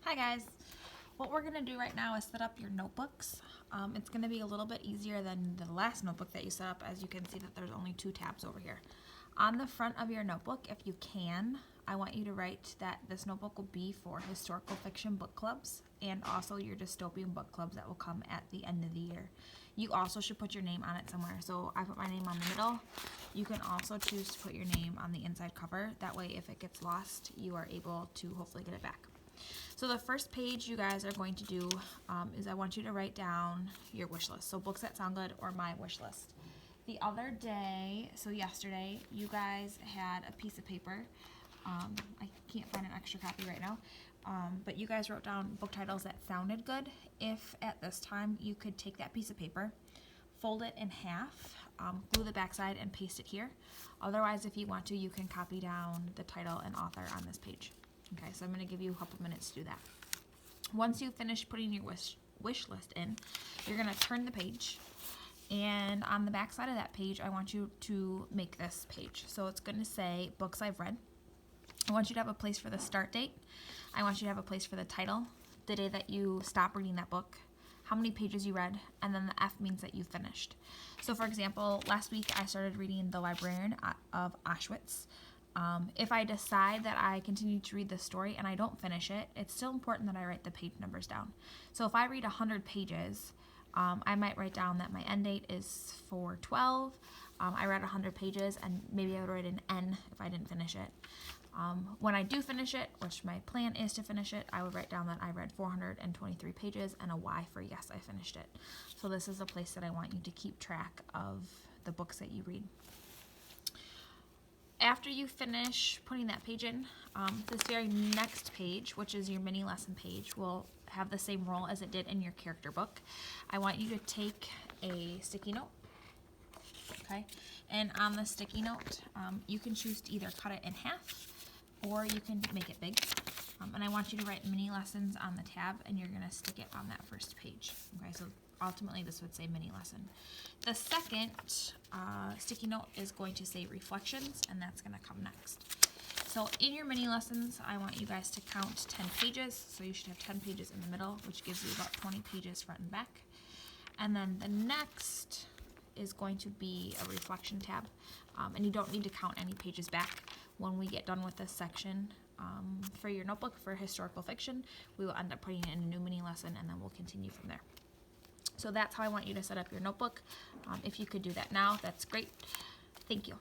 Hi guys. What we're going to do right now is set up your notebooks. It's going to be a little bit easier than the last notebook that you set up, as you can see that there's only 2 tabs over here. On the front of your notebook, if you can, I want you to write that this notebook will be for historical fiction book clubs and also your dystopian book clubs that will come at the end of the year. You also should put your name on it somewhere. So I put my name on the middle. You can also choose to put your name on the inside cover. That way if it gets lost, you are able to hopefully get it back. So the first page you guys are going to do is I want you to write down your wish list. So books that sound good or my wish list. The other day, so yesterday, you guys had a piece of paper. I can't find an extra copy right now. But you guys wrote down book titles that sounded good. If at this time you could take that piece of paper, fold it in half, glue the backside and paste it here. Otherwise, if you want to, you can copy down the title and author on this page. Okay, so I'm going to give you a couple minutes to do that. Once you finish putting your wish list in, you're going to turn the page. And on the back side of that page, I want you to make this page. So it's going to say books I've read. I want you to have a place for the start date. I want you to have a place for the title, the day that you stop reading that book, how many pages you read, and then the F means that you finished. So for example, last week I started reading The Librarian of Auschwitz. If I decide that I continue to read the story and I don't finish it, it's still important that I write the page numbers down. So if I read 100 pages, I might write down that my end date is 4/12. I read 100 pages and maybe I would write an N if I didn't finish it. When I do finish it, which my plan is to finish it, I would write down that I read 423 pages and a Y for yes, I finished it. So this is a place that I want you to keep track of the books that you read. After you finish putting that page in, this very next page, which is your mini lesson page, will have the same role as it did in your character book. I want you to take a sticky note, okay? And on the sticky note, you can choose to either cut it in half or you can make it big. And I want you to write mini lessons on the tab and you're gonna stick it on that first page. Okay, so ultimately this would say mini lesson. The second sticky note is going to say reflections and that's gonna come next. So in your mini lessons, I want you guys to count 10 pages. So you should have 10 pages in the middle, which gives you about 20 pages front and back. And then the next is going to be a reflection tab. And you don't need to count any pages back. When we get done with this section for your notebook for historical fiction, we will end up putting it in a new mini lesson and then we'll continue from there. So that's how I want you to set up your notebook. If you could do that now, that's great. Thank you.